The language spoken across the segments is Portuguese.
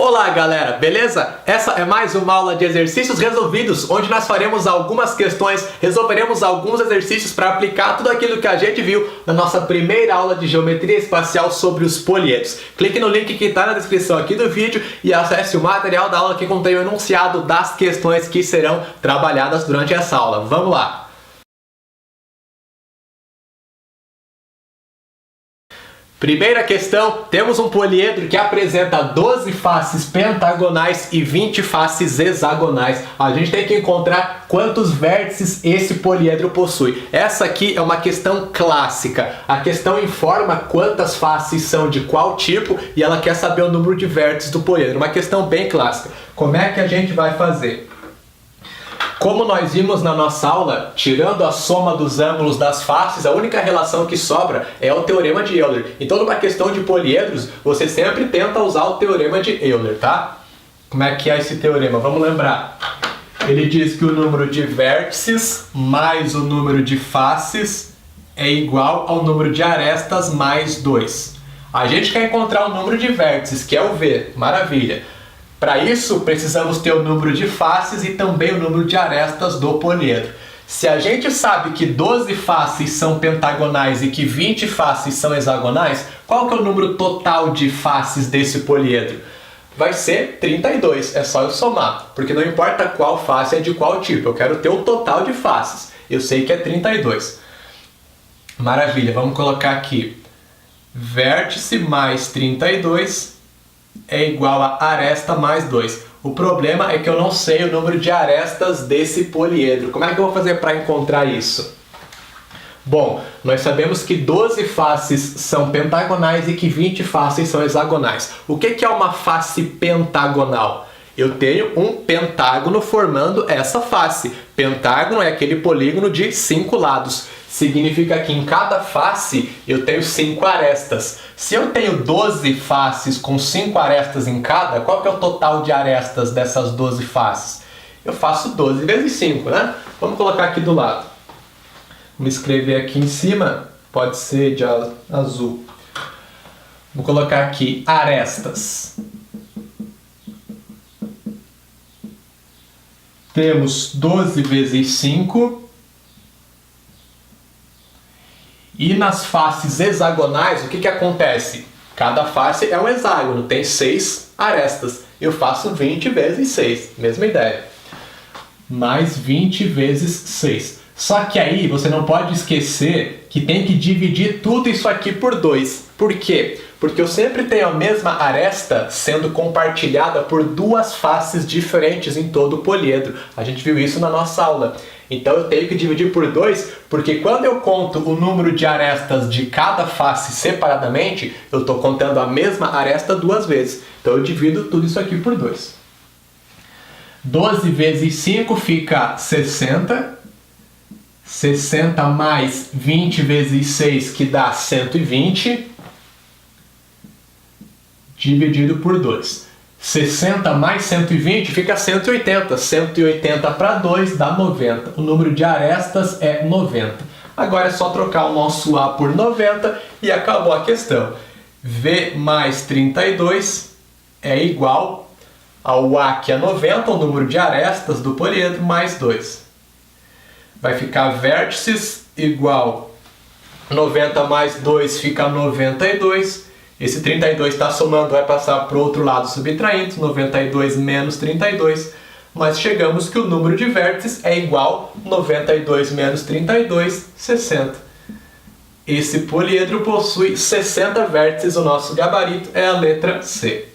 Olá galera, beleza? Essa é mais uma aula de exercícios resolvidos, onde nós faremos algumas questões, resolveremos alguns exercícios para aplicar tudo aquilo que a gente viu na nossa primeira aula de geometria espacial sobre os poliedros. Clique no link que está na descrição aqui do vídeo e acesse o material da aula que contém o enunciado das questões que serão trabalhadas durante essa aula. Vamos lá! Primeira questão, temos um poliedro que apresenta 12 faces pentagonais e 20 faces hexagonais. A gente tem que encontrar quantos vértices esse poliedro possui. Essa aqui é uma questão clássica. A questão informa quantas faces são de qual tipo e ela quer saber o número de vértices do poliedro. Uma questão bem clássica. Como é que a gente vai fazer? Como nós vimos na nossa aula, tirando a soma dos ângulos das faces, a única relação que sobra é o teorema de Euler. Então, numa questão de poliedros, você sempre tenta usar o teorema de Euler, tá? Como é que é esse teorema? Vamos lembrar. Ele diz que o número de vértices mais o número de faces é igual ao número de arestas mais 2. A gente quer encontrar o número de vértices, que é o V. Maravilha! Para isso, precisamos ter o número de faces e também o número de arestas do poliedro. Se a gente sabe que 12 faces são pentagonais e que 20 faces são hexagonais, qual que é o número total de faces desse poliedro? Vai ser 32, é só eu somar, porque não importa qual face é de qual tipo, eu quero ter o total de faces. Eu sei que é 32. Maravilha, vamos colocar aqui. Vértice mais 32 é igual a aresta mais 2. O problema é que eu não sei o número de arestas desse poliedro. Como é que eu vou fazer para encontrar isso? Bom, nós sabemos que 12 faces são pentagonais e que 20 faces são hexagonais. O que é uma face pentagonal? Eu tenho um pentágono formando essa face. Pentágono é aquele polígono de 5 lados. Significa que em cada face eu tenho 5 arestas. Se eu tenho 12 faces com 5 arestas em cada, qual que é o total de arestas dessas 12 faces? Eu faço 12 vezes 5, né? Vamos colocar aqui do lado. Vamos escrever aqui em cima, pode ser de azul. Vou colocar aqui arestas. Temos 12 vezes 5. E nas faces hexagonais, o que acontece? Cada face é um hexágono, tem 6 arestas. Eu faço 20 vezes 6, mesma ideia. Mais 20 vezes 6. Só que aí você não pode esquecer que tem que dividir tudo isso aqui por 2. Por quê? Porque eu sempre tenho a mesma aresta sendo compartilhada por duas faces diferentes em todo o poliedro. A gente viu isso na nossa aula. Então eu tenho que dividir por 2, porque quando eu conto o número de arestas de cada face separadamente, eu estou contando a mesma aresta 2 vezes. Então eu divido tudo isso aqui por 2. 12 vezes 5 fica 60. 60 mais 20 vezes 6, que dá 120. Dividido por 2. 60 mais 120 fica 180. 180 para 2 dá 90. O número de arestas é 90. Agora é só trocar o nosso A por 90 e acabou a questão. V mais 32 é igual ao A, que é 90, o número de arestas do poliedro, mais 2. Vai ficar vértices igual 90 mais 2 fica 92. Esse 32 está somando, vai passar para o outro lado subtraindo, 92 menos 32, mas chegamos que o número de vértices é igual a 92 menos 32, 60. Esse poliedro possui 60 vértices, o nosso gabarito é a letra C.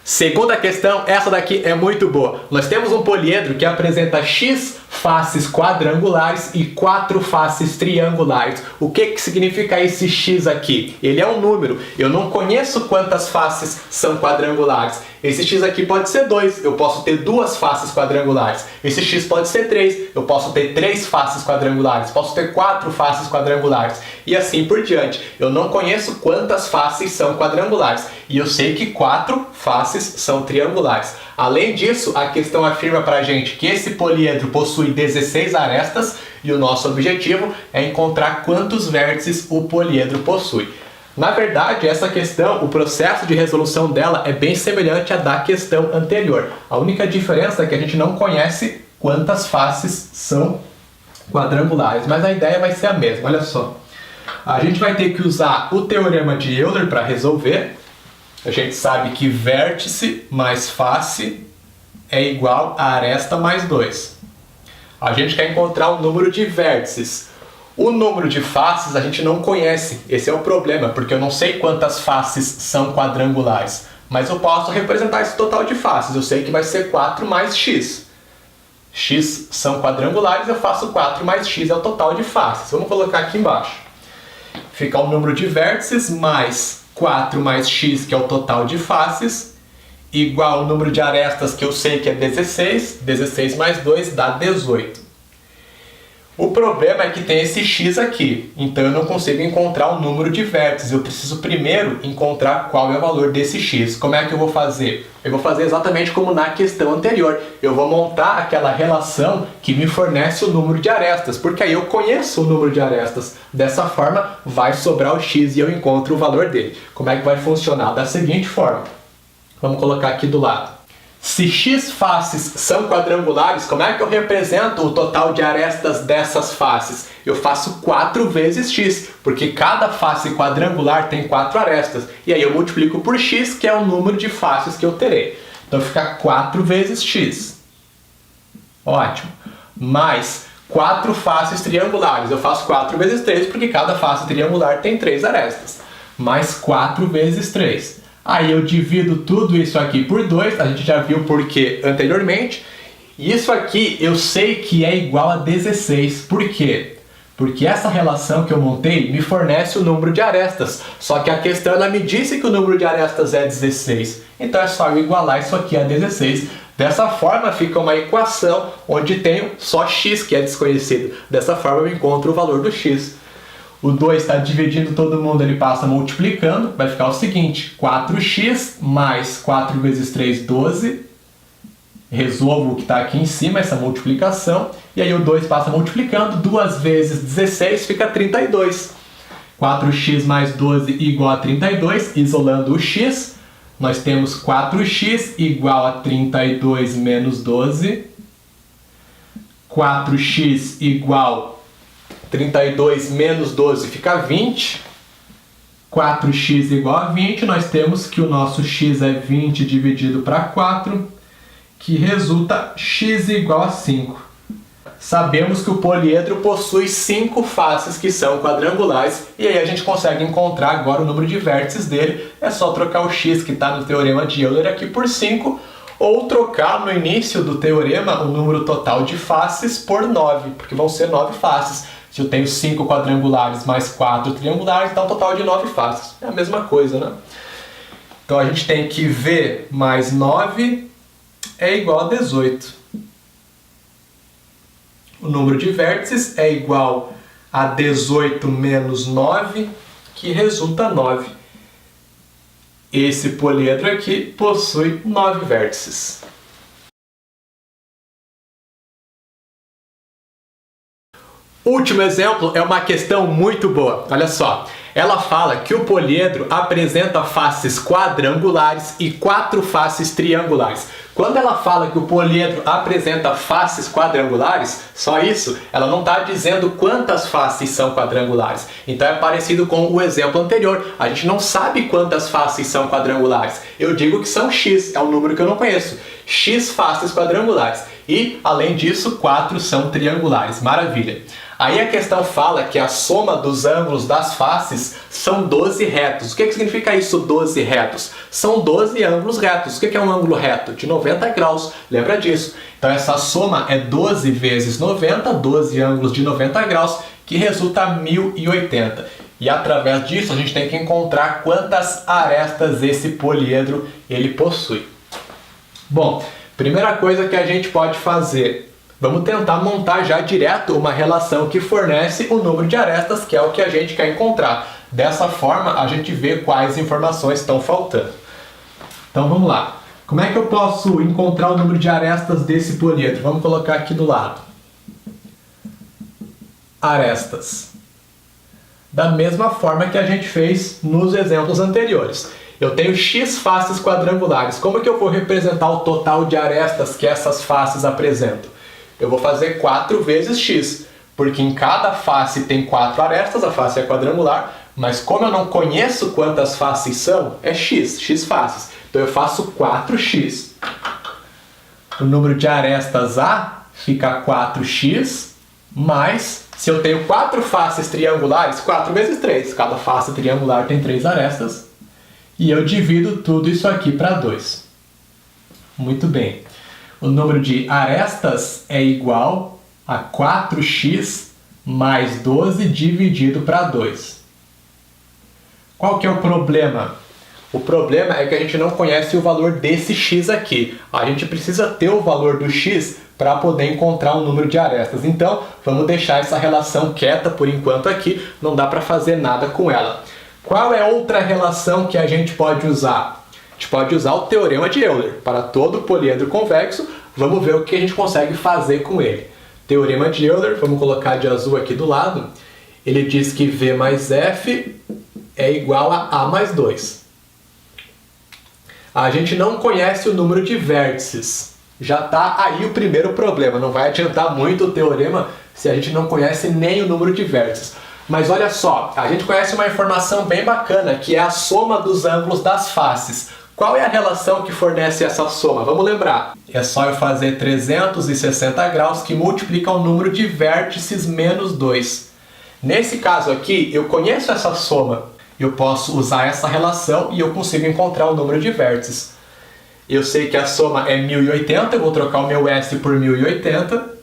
Segunda questão, essa daqui é muito boa. Nós temos um poliedro que apresenta X faces quadrangulares e 4 faces triangulares. O que significa esse X aqui? Ele é um número. Eu não conheço quantas faces são quadrangulares. Esse X aqui pode ser 2, eu posso ter 2 faces quadrangulares. Esse X pode ser 3, eu posso ter 3 faces quadrangulares. Posso ter 4 faces quadrangulares. E assim por diante. Eu não conheço quantas faces são quadrangulares. E eu sei que 4 faces são triangulares. Além disso, a questão afirma pra gente que esse poliedro possui 16 arestas E o nosso objetivo é encontrar quantos vértices o poliedro possui. Na verdade, essa questão, o processo de resolução dela é bem semelhante à da questão anterior. A única diferença é que a gente não conhece quantas faces são quadrangulares, mas a ideia vai ser a mesma. Olha só, a gente vai ter que usar o teorema de Euler para resolver. A gente sabe que vértice mais face é igual a aresta mais 2. A gente quer encontrar o número de vértices. O número de faces a gente não conhece. Esse é o problema, porque eu não sei quantas faces são quadrangulares. Mas eu posso representar esse total de faces. Eu sei que vai ser 4 mais x. X são quadrangulares, eu faço 4 mais x é o total de faces. Vamos colocar aqui embaixo. Fica o número de vértices mais 4 mais x, que é o total de faces, igual ao número de arestas, que eu sei que é 16. 16 mais 2 dá 18. O problema é que tem esse x aqui, então eu não consigo encontrar o número de vértices. Eu preciso primeiro encontrar qual é o valor desse x. Como é que eu vou fazer? Eu vou fazer exatamente como na questão anterior. Eu vou montar aquela relação que me fornece o número de arestas, porque aí eu conheço o número de arestas. Dessa forma, vai sobrar o x e eu encontro o valor dele. Como é que vai funcionar? Da seguinte forma. Vamos colocar aqui do lado. Se x faces são quadrangulares, como é que eu represento o total de arestas dessas faces? Eu faço 4 vezes x, porque cada face quadrangular tem 4 arestas. E aí eu multiplico por x, que é o número de faces que eu terei. Então fica 4 vezes x. Ótimo. Mais 4 faces triangulares. Eu faço 4 vezes 3, porque cada face triangular tem 3 arestas. Mais 4 vezes 3. Aí eu divido tudo isso aqui por 2, a gente já viu por quê anteriormente. E isso aqui eu sei que é igual a 16. Por quê? Porque essa relação que eu montei me fornece o número de arestas. Só que a questão, ela me disse que o número de arestas é 16. Então é só eu igualar isso aqui a 16. Dessa forma fica uma equação onde tenho só x, que é desconhecido. Dessa forma eu encontro o valor do x. O 2 está dividindo todo mundo, ele passa multiplicando. Vai ficar o seguinte, 4x mais 4 vezes 3, 12. Resolvo o que está aqui em cima, essa multiplicação. E aí o 2 passa multiplicando. 2 vezes 16 fica 32. 4x mais 12 igual a 32. Isolando o x, nós temos 4x igual a 32 menos 12. 4x igual 32 menos 12 fica 20. 4x igual a 20. Nós temos que o nosso x é 20 dividido para 4, que resulta x igual a 5. Sabemos que o poliedro possui 5 faces que são quadrangulares, e aí a gente consegue encontrar agora o número de vértices dele. É só trocar o x que está no teorema de Euler aqui por 5, ou trocar no início do teorema o número total de faces por 9, porque vão ser 9 faces. Se eu tenho 5 quadrangulares mais 4 triangulares, dá um total de 9 faces. É a mesma coisa, né? Então a gente tem que V mais 9 é igual a 18. O número de vértices é igual a 18 menos 9, que resulta 9. Esse poliedro aqui possui 9 vértices. Último exemplo é uma questão muito boa. Olha só, ela fala que o poliedro apresenta faces quadrangulares e 4 faces triangulares. Quando ela fala que o poliedro apresenta faces quadrangulares, só isso, ela não está dizendo quantas faces são quadrangulares. Então é parecido com o exemplo anterior. A gente não sabe quantas faces são quadrangulares. Eu digo que são x, é um número que eu não conheço. X faces quadrangulares. E, além disso, 4 são triangulares. Maravilha! Aí a questão fala que a soma dos ângulos das faces são 12 retos. O que significa isso, 12 retos? São 12 ângulos retos. O que é um ângulo reto? De 90 graus. Lembra disso? Então essa soma é 12 vezes 90, 12 ângulos de 90 graus, que resulta 1080. E através disso a gente tem que encontrar quantas arestas esse poliedro ele possui. Bom, primeira coisa que a gente pode fazer, vamos tentar montar já direto uma relação que fornece o número de arestas, que é o que a gente quer encontrar. Dessa forma, a gente vê quais informações estão faltando. Então vamos lá. Como é que eu posso encontrar o número de arestas desse poliedro? Vamos colocar aqui do lado. arestas. Da mesma forma que a gente fez nos exemplos anteriores. Eu tenho x faces quadrangulares. Como que eu vou representar o total de arestas que essas faces apresentam? Eu vou fazer 4 vezes x, porque em cada face tem 4 arestas, a face é quadrangular, mas como eu não conheço quantas faces são, é x faces. Então eu faço 4x. O número de arestas A fica 4x, mais, se eu tenho 4 faces triangulares, 4 vezes 3. Cada face triangular tem 3 arestas. E eu divido tudo isso aqui para 2. Muito bem. O número de arestas é igual a 4x mais 12 dividido para 2. Qual que é o problema? O problema é que a gente não conhece o valor desse x aqui. A gente precisa ter o valor do x para poder encontrar o número de arestas. Então, vamos deixar essa relação quieta por enquanto aqui. Não dá para fazer nada com ela. Qual é outra relação que a gente pode usar? A gente pode usar o teorema de Euler. Para todo poliedro convexo, vamos ver o que a gente consegue fazer com ele. Teorema de Euler, vamos colocar de azul aqui do lado. Ele diz que V mais F é igual a A mais 2. A gente não conhece o número de vértices. Já está aí o primeiro problema. Não vai adiantar muito o teorema se a gente não conhece nem o número de vértices. Mas olha só, a gente conhece uma informação bem bacana, que é a soma dos ângulos das faces. Qual é a relação que fornece essa soma? Vamos lembrar. É só eu fazer 360 graus que multiplica o número de vértices menos 2. Nesse caso aqui, eu conheço essa soma. Eu posso usar essa relação e eu consigo encontrar o número de vértices. Eu sei que a soma é 1080, eu vou trocar o meu S por 1080.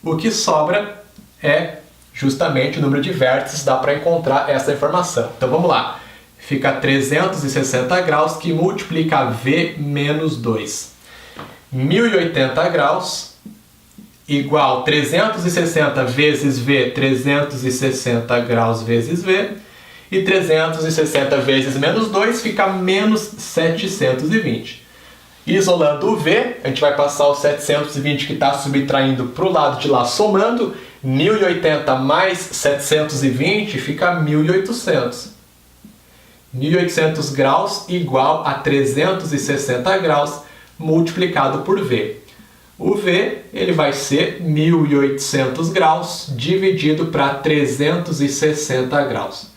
O que sobra é justamente o número de vértices, dá para encontrar essa informação. Então vamos lá. Fica 360 graus que multiplica V menos 2. 1080 graus igual 360 vezes V, 360 graus vezes V. E 360 vezes menos 2 fica menos 720. Isolando o V, a gente vai passar o 720 que está subtraindo para o lado de lá somando. 1080 mais 720 fica 1800. 1800 graus igual a 360 graus multiplicado por V. O V ele vai ser 1800 graus dividido para 360 graus.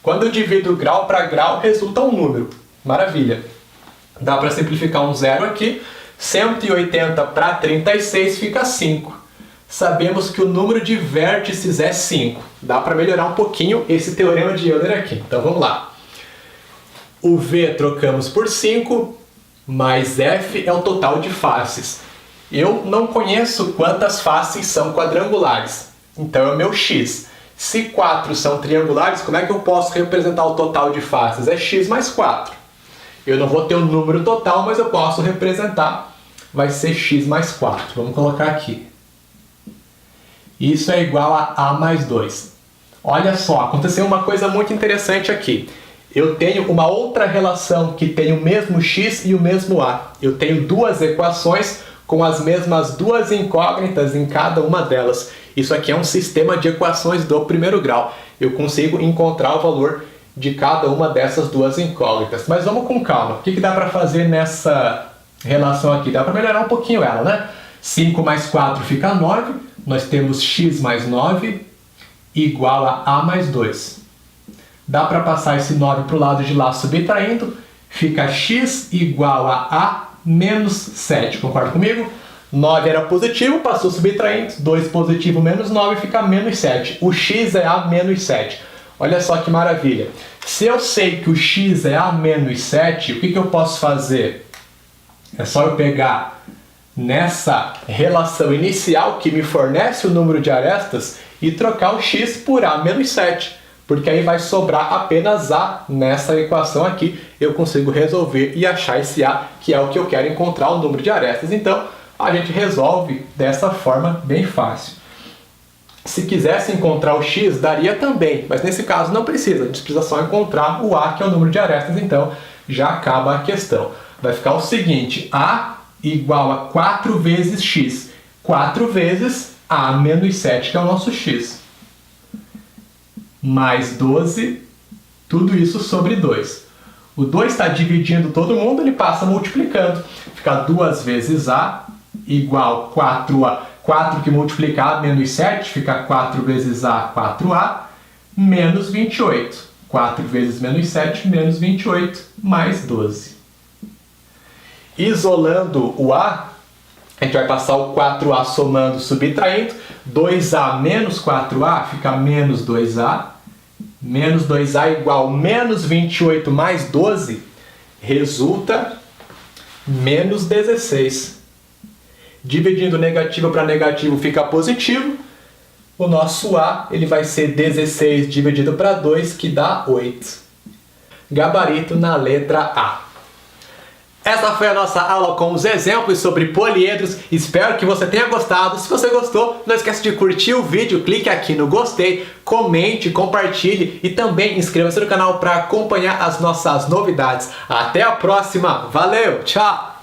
Quando eu divido grau para grau, resulta um número. Maravilha! Dá para simplificar um zero aqui. 180 para 36 fica 5. Sabemos que o número de vértices é 5. Dá para melhorar um pouquinho esse teorema de Euler aqui. Então vamos lá. O V trocamos por 5, mais F é o total de faces. Eu não conheço quantas faces são quadrangulares. Então é o meu x. Se 4 são triangulares, como é que eu posso representar o total de faces? É x mais 4. Eu não vou ter o número total, mas eu posso representar. Vai ser x mais 4. Vamos colocar aqui. Isso é igual a A mais 2. Olha só, aconteceu uma coisa muito interessante aqui. Eu tenho uma outra relação que tem o mesmo x e o mesmo A. Eu tenho duas equações com as mesmas duas incógnitas em cada uma delas. Isso aqui é um sistema de equações do primeiro grau. Eu consigo encontrar o valor de cada uma dessas duas incógnitas. Mas vamos com calma. O que dá para fazer nessa relação aqui? Dá para melhorar um pouquinho ela, né? 5 mais 4 fica 9. Nós temos x mais 9 igual a A mais 2. Dá para passar esse 9 para o lado de lá subtraindo. Fica x igual a menos 7. Concorda comigo? 9 era positivo, passou subtraindo. 2 positivo menos 9 fica menos 7. O x é A menos 7. Olha só que maravilha. Se eu sei que o x é A menos 7, o que eu posso fazer? É só eu pegar nessa relação inicial que me fornece o número de arestas e trocar o x por A menos 7. Porque aí vai sobrar apenas A nessa equação aqui. Eu consigo resolver e achar esse A, que é o que eu quero encontrar, o número de arestas. Então, a gente resolve dessa forma bem fácil. Se quisesse encontrar o x, daria também, mas nesse caso não precisa. A gente precisa só encontrar o A, que é o número de arestas, então já acaba a questão. Vai ficar o seguinte, A igual a 4 vezes x. 4 vezes A menos 7, que é o nosso x. mais 12, tudo isso sobre 2. O 2 está dividindo todo mundo, ele passa multiplicando. Fica 2 vezes A igual 4A. 4 que multiplicar menos 7, fica 4 vezes A, 4A, menos 28. 4 vezes menos 7, menos 28, mais 12. Isolando o A, a gente vai passar o 4A somando, subtraindo. 2A menos 4A fica menos 2A. Menos 2A igual menos 28 mais 12, resulta menos 16. Dividindo negativo para negativo fica positivo. O nosso A ele vai ser 16 dividido para 2, que dá 8. Gabarito na letra A. Essa foi a nossa aula com os exemplos sobre poliedros. Espero que você tenha gostado. Se você gostou, não esqueça de curtir o vídeo, clique aqui no gostei, comente, compartilhe e também inscreva-se no canal para acompanhar as nossas novidades. Até a próxima. Valeu, tchau!